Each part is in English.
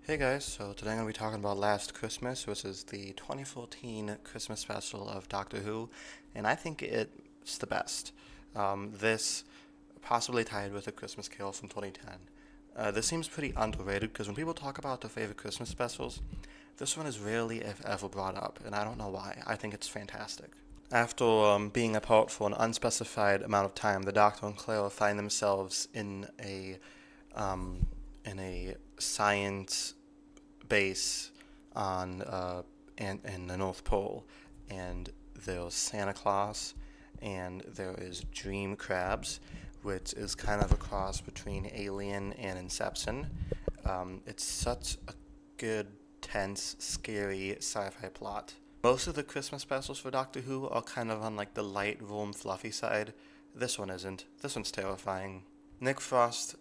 Hey guys, so today I'm going to be talking about Last Christmas, which is the 2014 Christmas special of Doctor Who, and I think it's the best. This possibly tied with A Christmas Carol from 2010. This seems pretty underrated because when people talk about their favorite Christmas specials, this one is rarely, if ever, brought up, and I don't know why. I think it's fantastic. After being apart for an unspecified amount of time, the Doctor and Clara find themselves um, in a science base in the North Pole, and there's Santa Claus, and there is Dream Crabs, which is kind of a cross between Alien and Inception. It's such a good, tense, scary sci-fi plot. Most of the Christmas specials for Doctor Who are kind of on like the light, warm, fluffy side. This one isn't. This one's terrifying. Nick Frost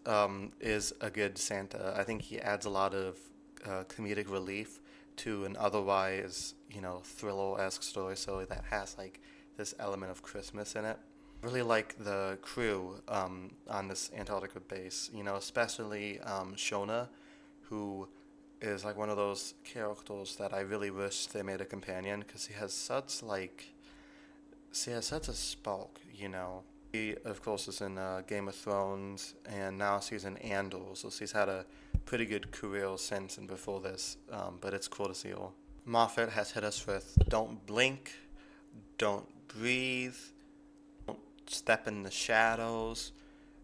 is a good Santa. I think he adds a lot of comedic relief to an otherwise, thriller-esque story, so that has like this element of Christmas in it. Really like the crew on this Antarctica base, especially Shona, who is like one of those characters that I really wish they made a companion because she has such a spark. She, of course, is in Game of Thrones, and now she's in Andor, so she's had a pretty good career since and before this, but it's cool to see her. Moffat has hit us with Don't Blink, Don't Breathe, Step in the Shadows.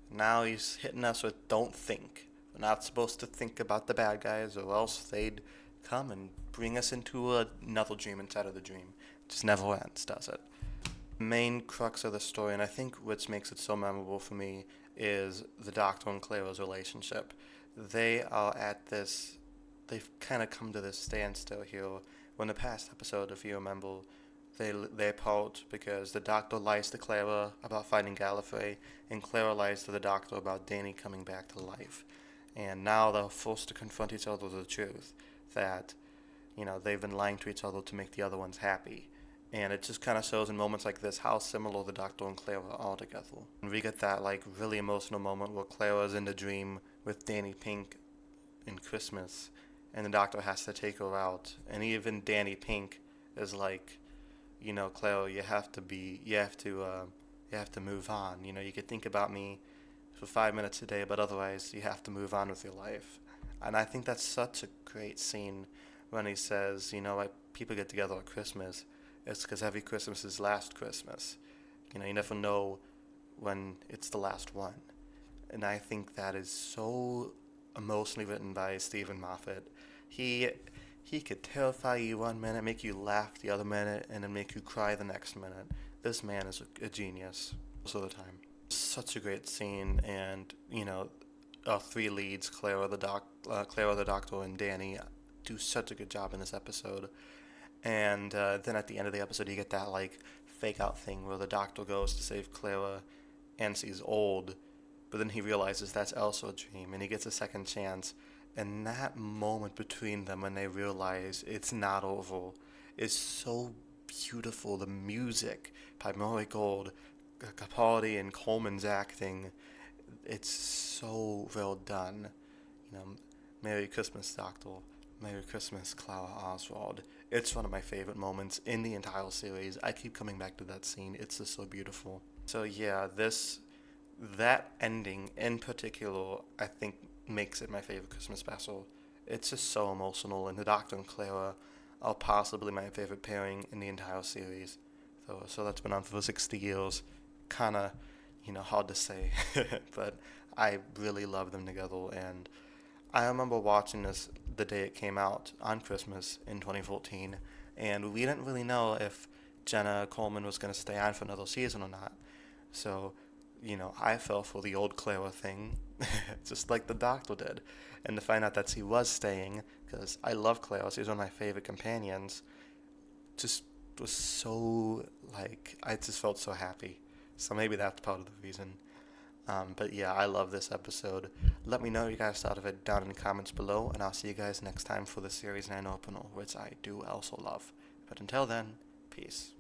Now he's hitting us with Don't Think. We're not supposed to think about the bad guys, or else they'd come and bring us into another dream inside of the dream. It just never ends, does it? Main crux of the story, and I think what makes it so memorable for me, is the Doctor and Clara's relationship. They are at this, they've kind of come to this standstill here. When the past episode, if you remember, they part because the Doctor lies to Clara about finding Gallifrey, and Clara lies to the Doctor about Danny coming back to life. And now they're forced to confront each other with the truth that, they've been lying to each other to make the other ones happy. And it just kind of shows in moments like this how similar the Doctor and Clara are together. And we get that like really emotional moment where Clara's in the dream with Danny Pink in Christmas, and the Doctor has to take her out. And even Danny Pink is like, Clara, you have to move on. You could think about me for 5 minutes a day, but otherwise you have to move on with your life. And I think that's such a great scene when he says, like people get together at Christmas. It's because every Christmas is last Christmas. You never know when it's the last one. And I think that is so emotionally written by Stephen Moffat. He he could terrify you one minute, make you laugh the other minute, and then make you cry the next minute. This man is a genius most of the time. Such a great scene, and our three leads, Clara the Doctor, and Danny, do such a good job in this episode. And then at the end of the episode, you get that like fake out thing where the Doctor goes to save Clara, and she's old, but then he realizes that's also a dream, and he gets a second chance. And that moment between them when they realize it's not over is so beautiful. The music by Murray Gold, Capaldi, and Coleman's acting, it's so well done. You know, Merry Christmas, Doctor. Merry Christmas, Clara Oswald. It's one of my favorite moments in the entire series. I keep coming back to that scene. It's just so beautiful. So yeah, that ending in particular, I think makes it my favorite Christmas special. It's just so emotional, and the Doctor and Clara are possibly my favorite pairing in the entire series. So that's been on for 60 years. Kinda, hard to say, but I really love them together, and I remember watching this the day it came out on Christmas in 2014, and we didn't really know if Jenna Coleman was going to stay on for another season or not. So, I fell for the old Clara thing, just like the Doctor did. And to find out that she was staying, because I love Clara, she's one of my favorite companions, just was so, I just felt so happy. So maybe that's part of the reason. But yeah, I love this episode. Let me know what you guys thought of it down in the comments below, and I'll see you guys next time for the Series 9 opener, which I do also love. But until then, peace.